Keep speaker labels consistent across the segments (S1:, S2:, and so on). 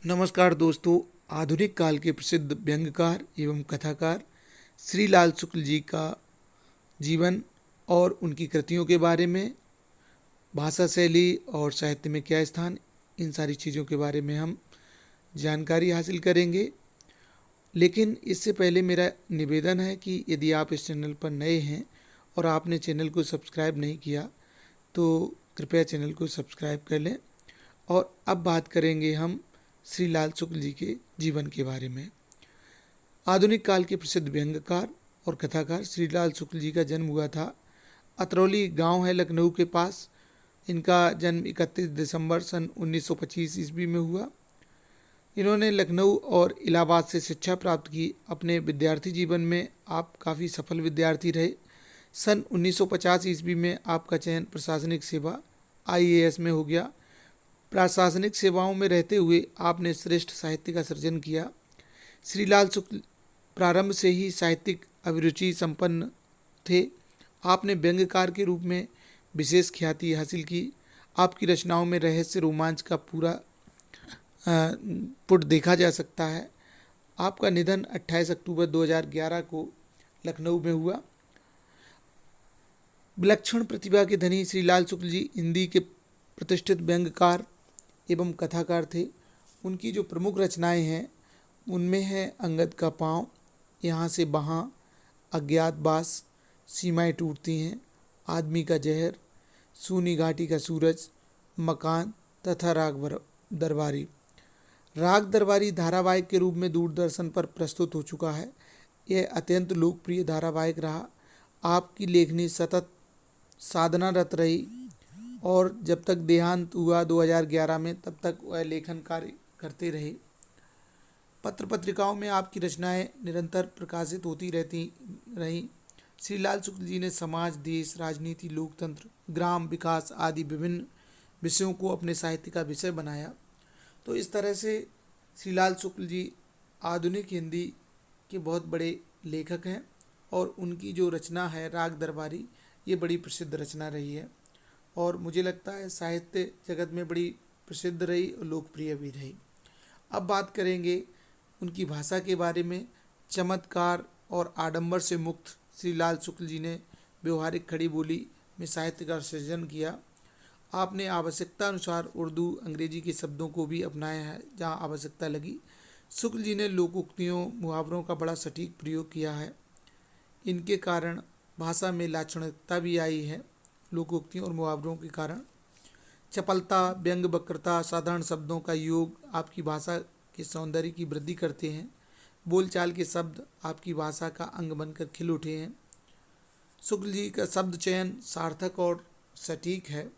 S1: नमस्कार दोस्तों। आधुनिक काल के प्रसिद्ध व्यंग्यकार एवं कथाकार श्री लाल शुक्ल जी का जीवन और उनकी कृतियों के बारे में, भाषा शैली और साहित्य में क्या स्थान, इन सारी चीज़ों के बारे में हम जानकारी हासिल करेंगे। लेकिन इससे पहले मेरा निवेदन है कि यदि आप इस चैनल पर नए हैं और आपने चैनल को सब्सक्राइब नहीं किया तो कृपया चैनल को सब्सक्राइब कर लें। और अब बात करेंगे हम श्री लाल शुक्ल जी के जीवन के बारे में। आधुनिक काल के प्रसिद्ध व्यंग्यकार और कथाकार श्री लाल शुक्ल जी का जन्म हुआ था। अतरौली गांव है लखनऊ के पास। इनका जन्म 31 दिसंबर सन 1925 ईस्वी में हुआ। इन्होंने लखनऊ और इलाहाबाद से शिक्षा प्राप्त की। अपने विद्यार्थी जीवन में आप काफ़ी सफल विद्यार्थी रहे। सन 1950 ईस्वी में आपका चयन प्रशासनिक सेवा IAS में हो गया। प्रशासनिक सेवाओं में रहते हुए आपने श्रेष्ठ साहित्य का सृजन किया। श्री लाल शुक्ल प्रारंभ से ही साहित्यिक अभिरुचि संपन्न थे। आपने व्यंग्यकार के रूप में विशेष ख्याति हासिल की। आपकी रचनाओं में रहस्य रोमांच का पूरा पुट देखा जा सकता है। आपका निधन 28 अक्टूबर 2011 को लखनऊ में हुआ। विलक्षण प्रतिभा के धनी श्री लाल शुक्ल जी हिंदी के प्रतिष्ठित व्यंग्यकार एवं कथाकार थे। उनकी जो प्रमुख रचनाएं हैं उनमें है अंगद का पाँव, यहाँ से वहाँ, अज्ञातवास, सीमाएं टूटती हैं, आदमी का जहर, सूनी घाटी का सूरज, मकान तथा राग दरबारी। राग दरबारी धारावाहिक के रूप में दूरदर्शन पर प्रस्तुत हो चुका है। यह अत्यंत लोकप्रिय धारावाहिक रहा। आपकी लेखनी सतत साधनारत रही और जब तक देहांत हुआ 2011 में तब तक वह लेखन कार्य करते रहे। पत्र पत्रिकाओं में आपकी रचनाएं निरंतर प्रकाशित होती रहती रहीं। श्री लाल शुक्ल जी ने समाज, देश, राजनीति, लोकतंत्र, ग्राम विकास आदि विभिन्न विषयों को अपने साहित्य का विषय बनाया। तो इस तरह से श्री लाल शुक्ल जी आधुनिक हिंदी के बहुत बड़े लेखक हैं और उनकी जो रचना है राग दरबारी, ये बड़ी प्रसिद्ध रचना रही है और मुझे लगता है साहित्य जगत में बड़ी प्रसिद्ध रही और लोकप्रिय भी रही। अब बात करेंगे उनकी भाषा के बारे में। चमत्कार और आडंबर से मुक्त श्री लाल शुक्ल जी ने व्यवहारिक खड़ी बोली में साहित्य का सृजन किया। आपने आवश्यकता अनुसार उर्दू, अंग्रेजी के शब्दों को भी अपनाया है जहाँ आवश्यकता लगी। शुक्ल जी ने लोकोक्तियों, मुहावरों का बड़ा सटीक प्रयोग किया है। इनके कारण भाषा में लाक्षणिकता भी आई है। लोकोक्तियों और मुहावरों के कारण चपलता, व्यंग, वक्रता, साधारण शब्दों का योग आपकी भाषा के सौंदर्य की वृद्धि करते हैं। बोलचाल के शब्द आपकी भाषा का अंग बनकर खिल उठे हैं। शुक्ल जी का शब्द चयन सार्थक और सटीक है।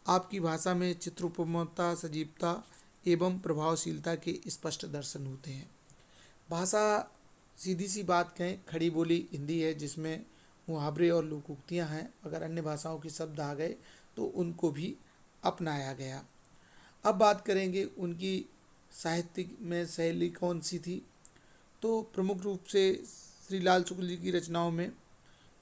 S1: आपकी भाषा में चित्रोपमता, सजीवता एवं प्रभावशीलता के स्पष्ट दर्शन होते हैं। भाषा सीधी सी बात कहें खड़ी बोली हिंदी है जिसमें मुहावरे और लोकोक्तियाँ हैं। अगर अन्य भाषाओं के शब्द आ गए तो उनको भी अपनाया गया। अब बात करेंगे उनकी साहित्य में शैली कौन सी थी। तो प्रमुख रूप से श्री लाल शुक्ल जी की रचनाओं में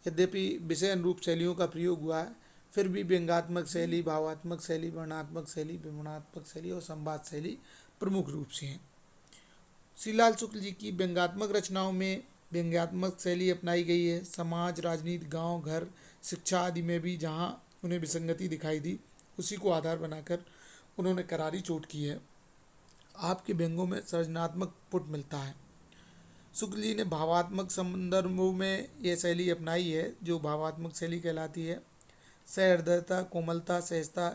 S1: यद्यपि विषय अनुरूप शैलियों का प्रयोग हुआ है, फिर भी व्यंग्यात्मक शैली, भावात्मक शैली, वर्णनात्मक शैली, विवरणात्मक शैली और संवाद शैली प्रमुख रूप से हैं। श्री लाल शुक्ल जी की व्यंग्यात्मक रचनाओं में व्यंग्यात्मक शैली अपनाई गई है। समाज, राजनीति, गांव, घर, शिक्षा आदि में भी जहां उन्हें विसंगति दिखाई दी उसी को आधार बनाकर उन्होंने करारी चोट की है। आपके व्यंगों में सृजनात्मक पुट मिलता है। शुक्ल जी ने भावात्मक संदर्भों में यह शैली अपनाई है जो भावात्मक शैली कहलाती है। सहृदयता, कोमलता, सहजता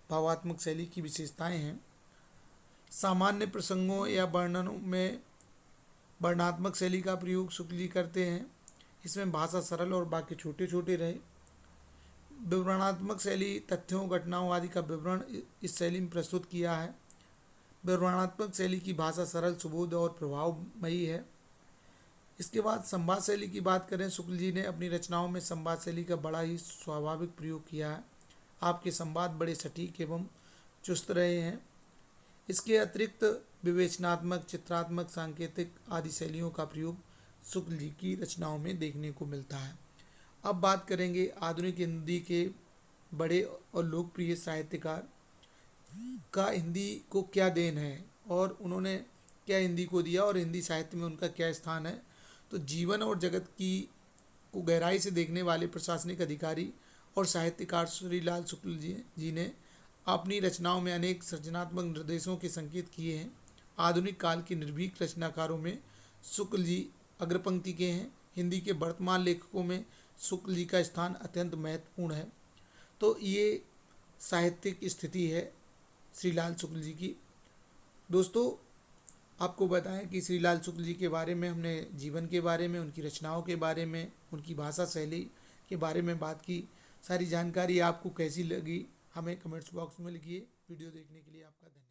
S1: भावात्मक शैली की विशेषताएं हैं। सामान्य प्रसंगों या वर्णनों में वर्णात्मक शैली का प्रयोग शुक्ल जी करते हैं। इसमें भाषा सरल और वाक्य छोटे छोटे रहे। विवरणात्मक शैली तथ्यों, घटनाओं आदि का विवरण इस शैली में प्रस्तुत किया है। विवरणात्मक शैली की भाषा सरल, सुबोध और प्रभावमयी है। इसके बाद संवाद शैली की बात करें, शुक्ल जी ने अपनी रचनाओं में संवाद शैली का बड़ा ही स्वाभाविक प्रयोग किया है। आपके संवाद बड़े सटीक एवं चुस्त रहे हैं। इसके अतिरिक्त विवेचनात्मक, चित्रात्मक, सांकेतिक आदि शैलियों का प्रयोग शुक्ल जी की रचनाओं में देखने को मिलता है। अब बात करेंगे आधुनिक हिंदी के बड़े और लोकप्रिय साहित्यकार का हिंदी को क्या देन है। और उन्होंने क्या हिंदी को दिया और हिंदी साहित्य में उनका क्या स्थान है। तो जीवन और जगत की को गहराई से देखने वाले प्रशासनिक अधिकारी और साहित्यकार श्री लाल शुक्ल जी ने अपनी रचनाओं में अनेक सृजनात्मक निर्देशों के संकेत किए हैं। आधुनिक काल के निर्भीक रचनाकारों में शुक्ल जी अग्रपंक्ति के हैं। हिंदी के वर्तमान लेखकों में शुक्ल जी का स्थान अत्यंत महत्वपूर्ण है। तो ये साहित्यिक स्थिति है श्री लाल शुक्ल जी की। दोस्तों, आपको बताएं कि श्री लाल शुक्ल जी के बारे में हमने जीवन के बारे में, उनकी रचनाओं के बारे में, उनकी भाषा शैली के बारे में बात की। सारी जानकारी आपको कैसी लगी हमें कमेंट्स बॉक्स में लिखिए। वीडियो देखने के लिए आपका धन्यवाद।